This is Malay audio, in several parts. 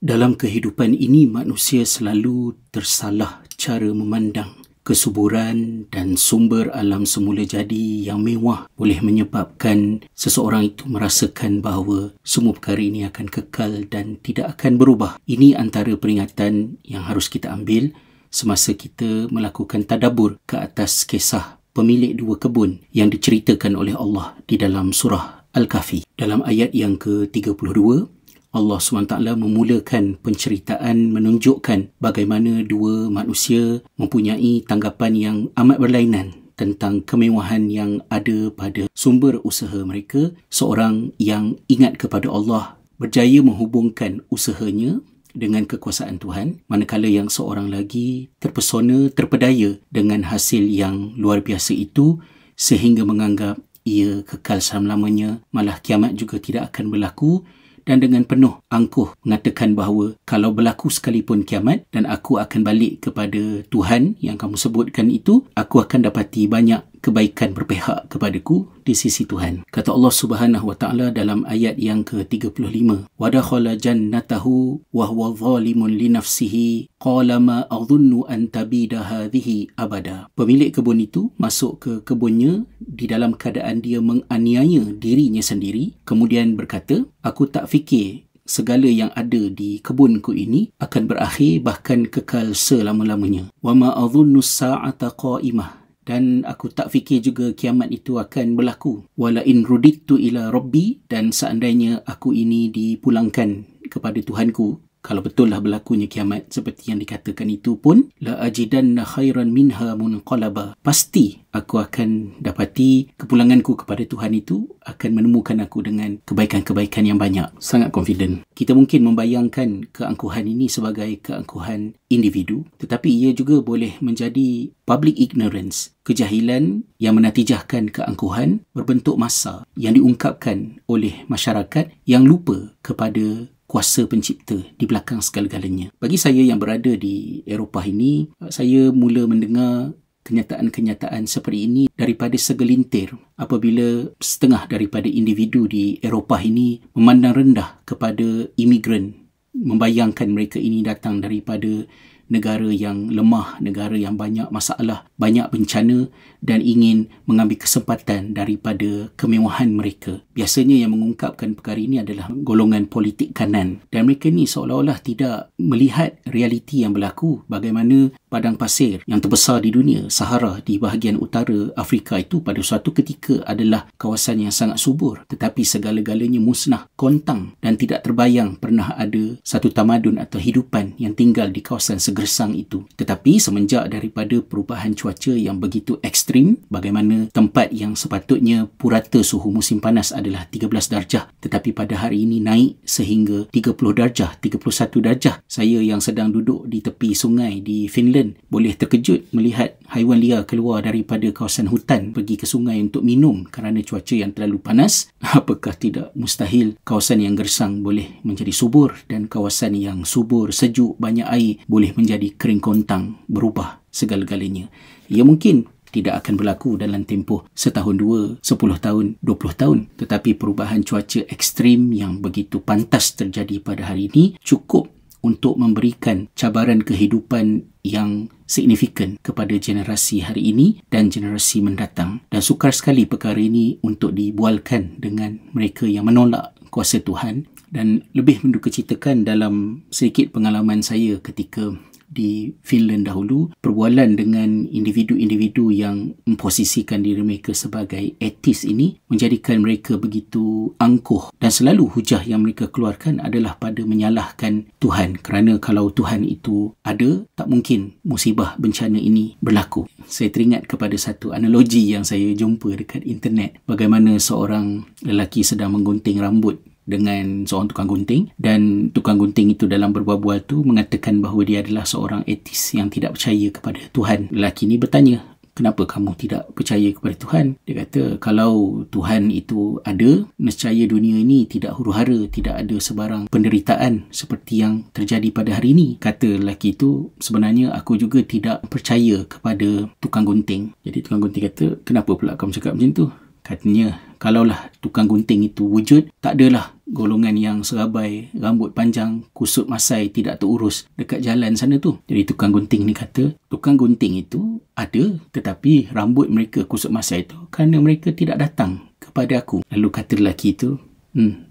Dalam kehidupan ini, manusia selalu tersalah cara memandang. Kesuburan dan sumber alam semula jadi yang mewah boleh menyebabkan seseorang itu merasakan bahawa semua perkara ini akan kekal dan tidak akan berubah. Ini antara peringatan yang harus kita ambil semasa kita melakukan tadabbur ke atas kisah pemilik dua kebun yang diceritakan oleh Allah di dalam surah Al-Kahfi. Dalam ayat yang ke-32, Allah SWT memulakan penceritaan menunjukkan bagaimana dua manusia mempunyai tanggapan yang amat berlainan tentang kemewahan yang ada pada sumber usaha mereka. Seorang yang ingat kepada Allah berjaya menghubungkan usahanya dengan kekuasaan Tuhan, manakala yang seorang lagi terpesona, terpedaya dengan hasil yang luar biasa itu sehingga menganggap ia kekal selama-lamanya, malah kiamat juga tidak akan berlaku, dan dengan penuh angkuh mengatakan bahawa kalau berlaku sekalipun kiamat dan aku akan balik kepada Tuhan yang kamu sebutkan itu, aku akan dapati banyak kebaikan berpihak kepadaku di sisi Tuhan. Kata Allah Subhanahu wa taala dalam ayat yang ke-35, wa dakhala jannatahu wa huwa zalimun li nafsihi qala ma adhunnu an tabida hadhihi abada. Pemilik kebun itu masuk ke kebunnya di dalam keadaan dia menganiaya dirinya sendiri, kemudian berkata, aku tak fikir segala yang ada di kebunku ini akan berakhir bahkan kekal selama-lamanya. Wa ma adhunnu as-sa'ata qa'imah, dan aku tak fikir juga kiamat itu akan berlaku. Wala in rudittu ila rabbi, dan seandainya aku ini dipulangkan kepada Tuhanku, kalau betullah berlakunya kiamat seperti yang dikatakan itu pun, la ajidanna khairan minha munqalaba, pasti aku akan dapati kepulanganku kepada Tuhan itu akan menemukan aku dengan kebaikan-kebaikan yang banyak. Sangat confident. Kita mungkin membayangkan keangkuhan ini sebagai keangkuhan individu, tetapi ia juga boleh menjadi public ignorance, kejahilan yang menatijahkan keangkuhan berbentuk massa yang diungkapkan oleh masyarakat yang lupa kepada kuasa pencipta di belakang segala-galanya. Bagi saya yang berada di Eropah ini, saya mula mendengar kenyataan-kenyataan seperti ini daripada segelintir apabila setengah daripada individu di Eropah ini memandang rendah kepada imigran, membayangkan mereka ini datang daripada negara yang lemah, negara yang banyak masalah, banyak bencana, dan ingin mengambil kesempatan daripada kemewahan mereka. Biasanya yang mengungkapkan perkara ini adalah golongan politik kanan, dan mereka ni seolah-olah tidak melihat realiti yang berlaku, bagaimana padang pasir yang terbesar di dunia, Sahara di bahagian utara Afrika itu pada suatu ketika adalah kawasan yang sangat subur, tetapi segala-galanya musnah, kontang, dan tidak terbayang pernah ada satu tamadun atau hidupan yang tinggal di kawasan gersang itu. Tetapi semenjak daripada perubahan cuaca yang begitu ekstrim, bagaimana tempat yang sepatutnya purata suhu musim panas adalah 13 darjah, tetapi pada hari ini naik sehingga 30 darjah, 31 darjah. Saya yang sedang duduk di tepi sungai di Finland boleh terkejut melihat haiwan liar keluar daripada kawasan hutan pergi ke sungai untuk minum kerana cuaca yang terlalu panas. Apakah tidak mustahil kawasan yang gersang boleh menjadi subur, dan kawasan yang subur, sejuk, banyak air boleh menjadi kering kontang, berubah segala-galanya. Ia mungkin tidak akan berlaku dalam tempoh setahun, 2, 10 tahun, 20 tahun. Tetapi perubahan cuaca ekstrim yang begitu pantas terjadi pada hari ini cukup untuk memberikan cabaran kehidupan yang signifikan kepada generasi hari ini dan generasi mendatang. Dan sukar sekali perkara ini untuk dibualkan dengan mereka yang menolak kuasa Tuhan. Dan lebih mendukacitakan dalam sedikit pengalaman saya ketika di Finland dahulu, perbualan dengan individu-individu yang memposisikan diri mereka sebagai etis ini menjadikan mereka begitu angkuh, dan selalu hujah yang mereka keluarkan adalah pada menyalahkan Tuhan, kerana kalau Tuhan itu ada, tak mungkin musibah bencana ini berlaku. Saya teringat kepada satu analogi yang saya jumpa dekat internet, bagaimana seorang lelaki sedang menggunting rambut dengan seorang tukang gunting, dan tukang gunting itu dalam berbual-bual tu mengatakan bahawa dia adalah seorang etis yang tidak percaya kepada Tuhan. Lelaki ni bertanya, kenapa kamu tidak percaya kepada Tuhan? Dia kata, kalau Tuhan itu ada, nescaya dunia ini tidak huru-hara, tidak ada sebarang penderitaan seperti yang terjadi pada hari ini. Kata lelaki itu, sebenarnya aku juga tidak percaya kepada tukang gunting. Jadi tukang gunting kata, kenapa pula kamu cakap macam tu? Katanya, kalaulah tukang gunting itu wujud, tak adalah golongan yang serabai, rambut panjang, kusut masai, tidak terurus dekat jalan sana tu. Jadi tukang gunting ni kata, tukang gunting itu ada, tetapi rambut mereka kusut masai itu kerana mereka tidak datang kepada aku. Lalu kata lelaki itu,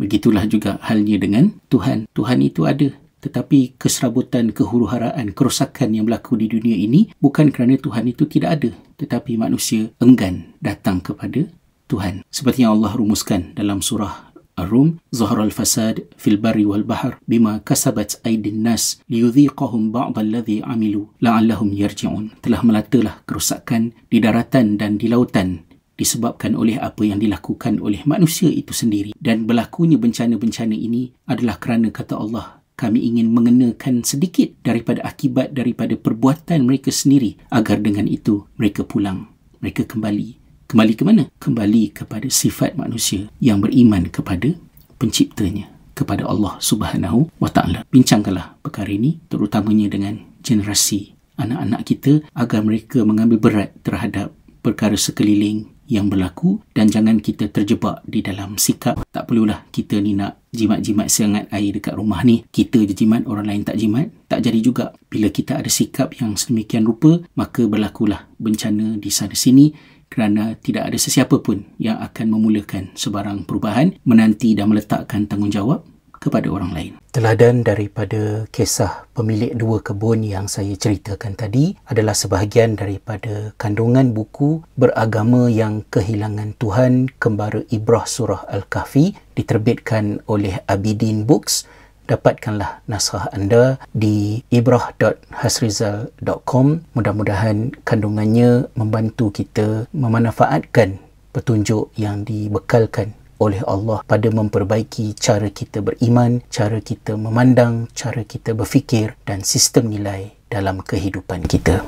begitulah juga halnya dengan Tuhan. Tuhan itu ada, tetapi keserabutan, kehuru-haraan, kerosakan yang berlaku di dunia ini bukan kerana Tuhan itu tidak ada, tetapi manusia enggan datang kepada Tuhan. Seperti yang Allah rumuskan dalam surah Ar-Rum, Zaharal fasad fil barri wal bahr bima kasabat aydin nas liyudhiqahum ba'dalladhi amilu la'allahum yarji'un. Telah melatalah kerosakan di daratan dan di lautan disebabkan oleh apa yang dilakukan oleh manusia itu sendiri. Dan berlakunya bencana-bencana ini adalah kerana, kata Allah, kami ingin mengenakan sedikit daripada akibat daripada perbuatan mereka sendiri, agar dengan itu mereka pulang, mereka kembali ke mana? Kembali kepada sifat manusia yang beriman kepada penciptanya, kepada Allah Subhanahu wa Ta'ala. Bincangkanlah perkara ini terutamanya dengan generasi anak-anak kita, agar mereka mengambil berat terhadap perkara sekeliling yang berlaku, dan jangan kita terjebak di dalam sikap tak perlulah kita ni nak jimat-jimat sangat air dekat rumah ni, kita je jimat, orang lain tak jimat. Tak jadi juga. Bila kita ada sikap yang sedemikian rupa, maka berlakulah bencana di sana sini, kerana tidak ada sesiapa pun yang akan memulakan sebarang perubahan, menanti dan meletakkan tanggungjawab kepada orang lain. Teladan daripada kisah pemilik dua kebun yang saya ceritakan tadi adalah sebahagian daripada kandungan buku Beragama yang Kehilangan Tuhan, Kembara Ibrah Surah Al-Kahfi, diterbitkan oleh Abidin Books. Dapatkanlah naskah anda di ibrah.hasrizal.com. Mudah-mudahan kandungannya membantu kita memanfaatkan petunjuk yang dibekalkan oleh Allah pada memperbaiki cara kita beriman, cara kita memandang, cara kita berfikir dan sistem nilai dalam kehidupan kita.